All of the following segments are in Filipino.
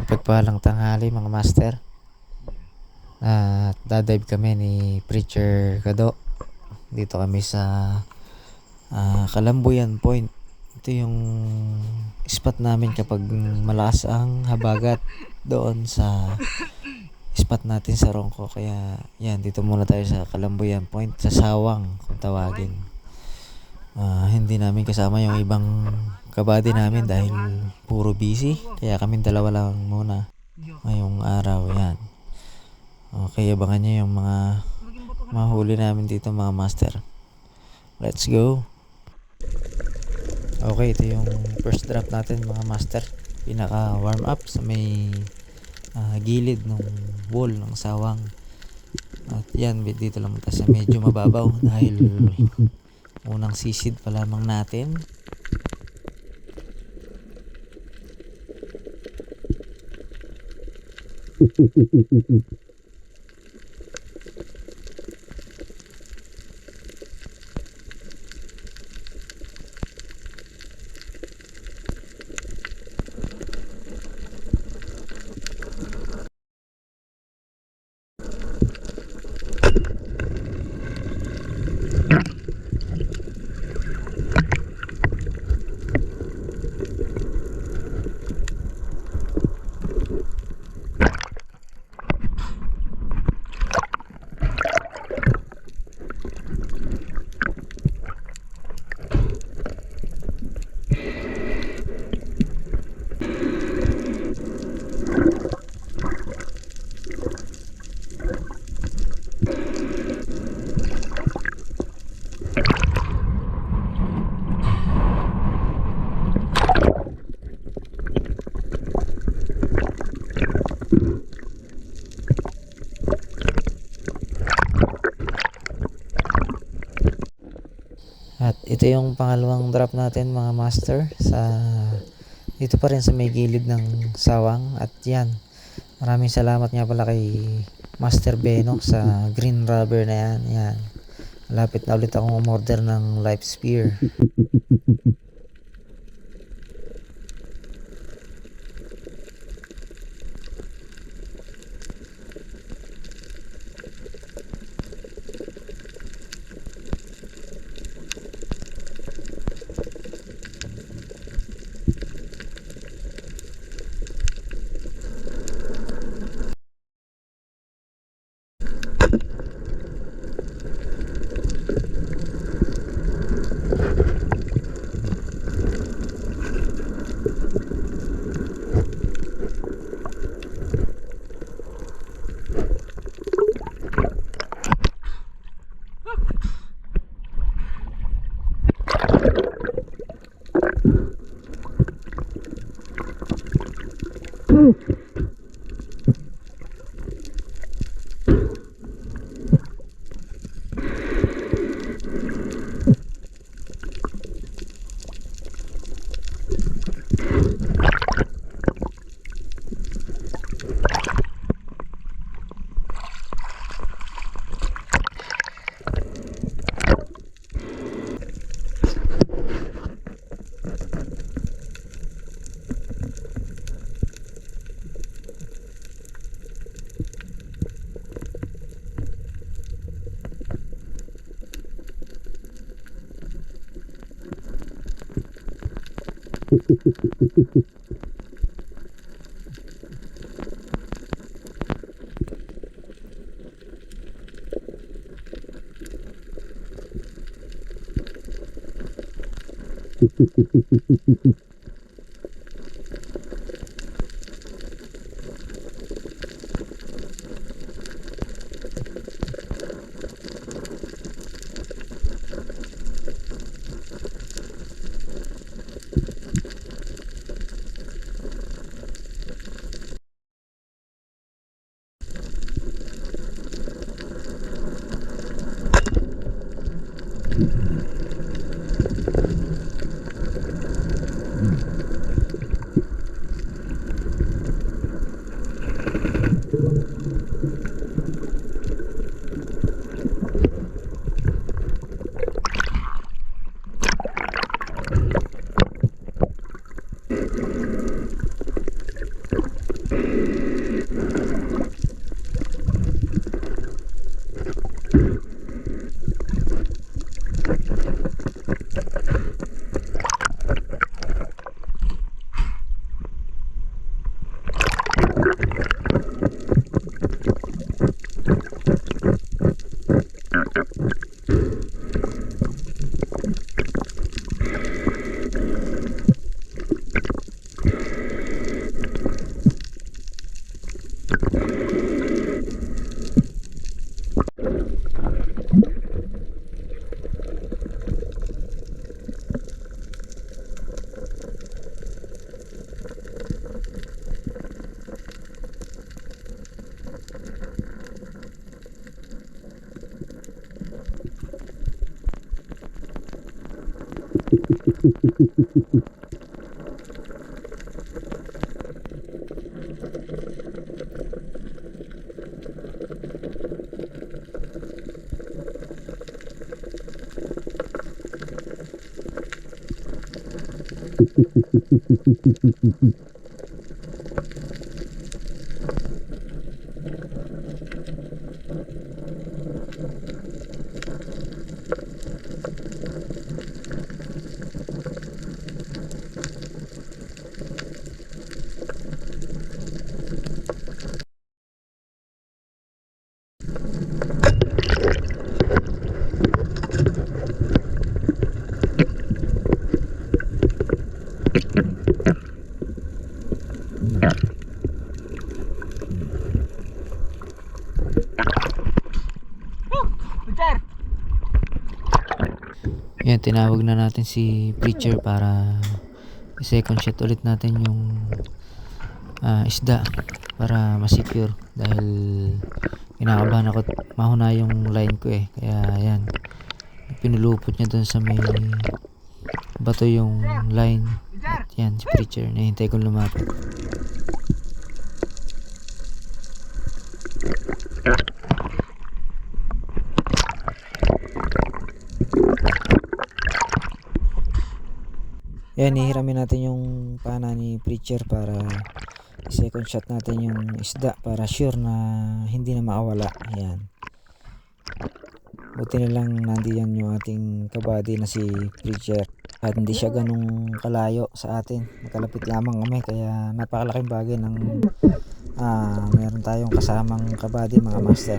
Pagpalang tanghali mga master. At dadive kami ni Preacher Kado. Dito kami sa Kalambuyan Point. Ito yung spot namin kapag malakas ang habagat doon sa spot natin sa Ronco. Kaya yan, dito muna tayo sa Kalambuyan Point, sa Sawang kung tawagin. Hindi namin kasama yung ibang kabady namin dahil puro busy. Kaya kami dalawa lang muna ngayong araw. Yan. Okay, abangan nyo yung mga mahuli namin dito mga master. Let's go. Okay, ito yung first drop natin mga master. Pinaka warm up sa may gilid ng wall ng sawang. At yan, dito lang sa medyo mababaw dahil unang sisid pa lamang natin. At ito yung pangalawang drop natin mga master dito pa rin sa may gilid ng sawang. At yan, maraming salamat nga pala kay Master Beno sa green rubber na yan. Yan. Malapit na ulit akong umorder ng life spear. Yan, tinawag na natin si Preacher para i-second shot ulit natin yung isda para ma-secure dahil kinakabahan ako mahuna yung line ko kaya yan, pinulupot niya dun sa may bato yung line at yan si Preacher, nahintay kong lumapit. Yan, hihiramin natin yung pana ni Preacher para second shot natin yung isda para sure na hindi na makawala. Ayan. Buti na lang nandiyan yung ating kabady na si Preacher at hindi siya ganung kalayo sa atin. Nakalapit lamang kami kaya napakalaking bagay ng meron tayong kasamang kabady, mga master.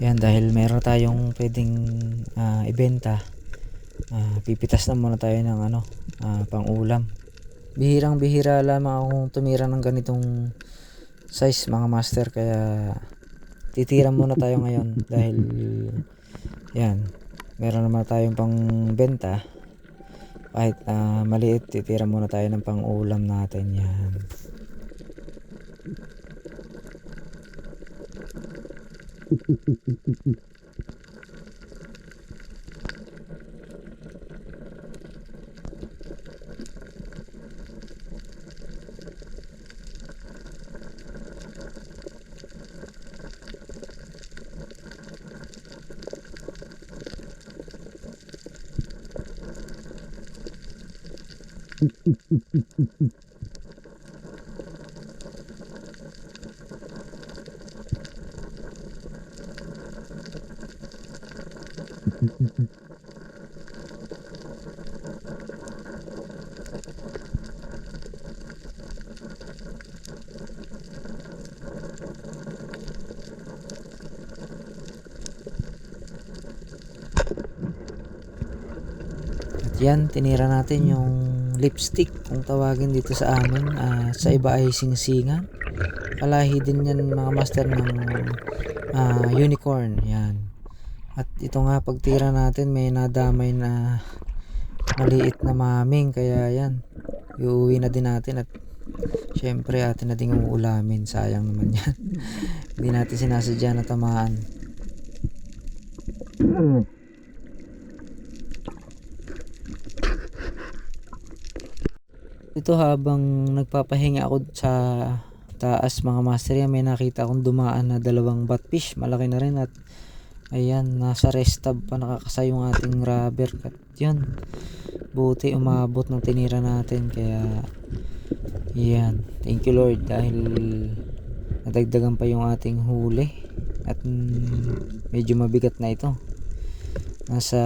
Yan, dahil meron tayong pwedeng ibenta, pipitas na muna tayo ng pang ulam. Bihirang bihira lamang akong tumira ng ganitong size, mga master, kaya titira muna tayo ngayon dahil yan, meron naman tayong pang benta. Kahit maliit, titira muna tayo ng pang ulam natin. Yan. Yan, tinira natin yung lipstick kung tawagin dito sa amin. Sa iba ay singsingan. Kalahi din yan, mga master, ng unicorn. Yan. At ito nga, pagtira natin may nadamay na maliit na maming, kaya yan, iuwi na din natin at syempre atin na din uulamin. Sayang naman yan. Hindi natin sinasadya na tamaan. Ito, habang nagpapahinga ako sa taas, mga master, yan, may nakita akong dumaan na dalawang batfish. Malaki na rin at Ayan, nasa rest stop pa nakakasa yung ating rubber cat. Yan, buti umabot ng tinira natin, kaya yan, thank you Lord, dahil nadagdagan pa yung ating huli. At medyo mabigat na ito, nasa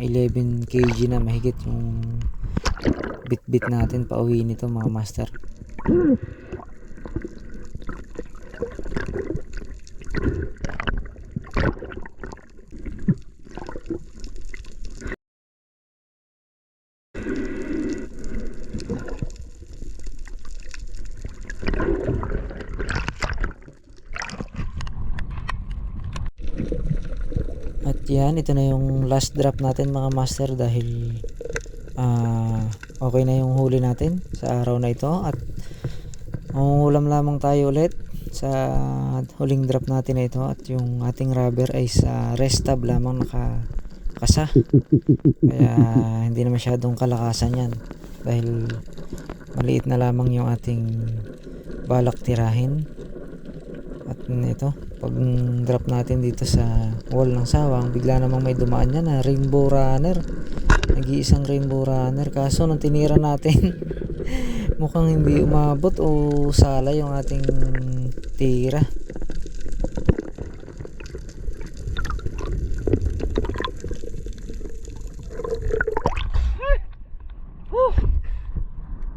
11 kg na mahigit yung bit natin pa uwi nito mga master. At yan, ito na yung last drop natin mga master, dahil okay na yung huli natin sa araw na ito. At mangungulam lamang tayo ulit sa huling drop natin na ito. At yung ating rubber ay sa rest stop lamang nakakasa, kaya hindi na masyadong kalakasan yan, dahil maliit na lamang yung ating balak tirahin. At ito, pag drop natin dito sa wall ng sawang, bigla namang may dumaan yan na rainbow runner, nag-iisang rainbow runner. Kaso nung tinira natin mukhang hindi umabot o sala yung ating tira.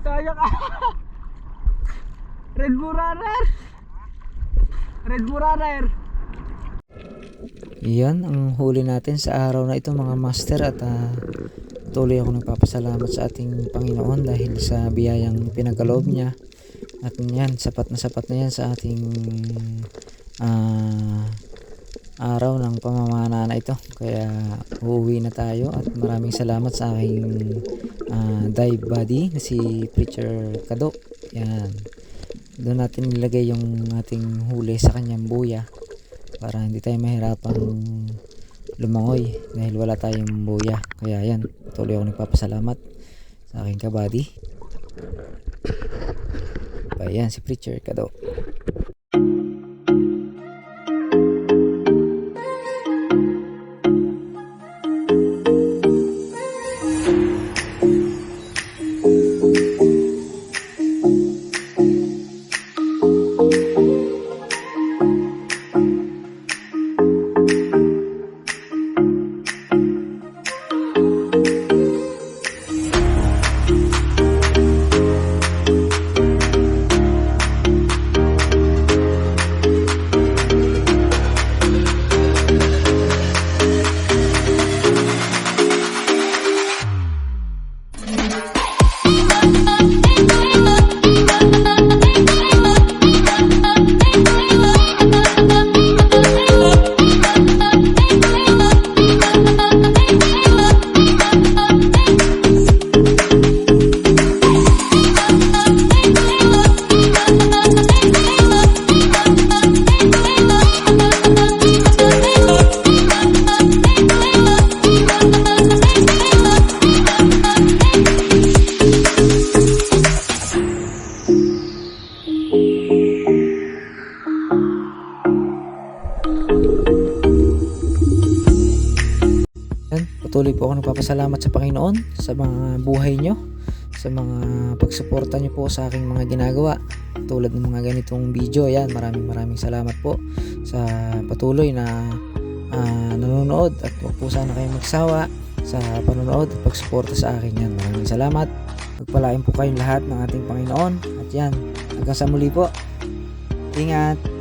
Sayang Rainbow runner. Rainbow runner. Yan ang huli natin sa araw na ito mga master. At tuloy ako nagpapasalamat sa ating Panginoon dahil sa biyayang pinagkaloob niya. At yan, sapat na yan sa ating araw ng pamamana na ito. Kaya uuwi na tayo, at maraming salamat sa aking dive buddy na si Preacher Kado. Yan, doon natin nilagay yung ating huli sa kanyang buya para hindi tayo mahirapang lumangoy dahil wala tayong buya. Kaya yan, tuloy ako nagpapasalamat sa aking kabady. Ayan si Preacher Kado. Patuloy po ako nagpapasalamat sa Panginoon sa mga buhay nyo, sa mga pagsuporta nyo po sa aking mga ginagawa tulad ng mga ganitong video. Yan, maraming salamat po sa patuloy na nanonood, at huwag po sana kayong magsawa sa panonood at pagsuporta sa akin. Yan, maraming salamat. Pagpalain po kayong lahat ng ating Panginoon. At yan, hanggang sa muli po, ingat.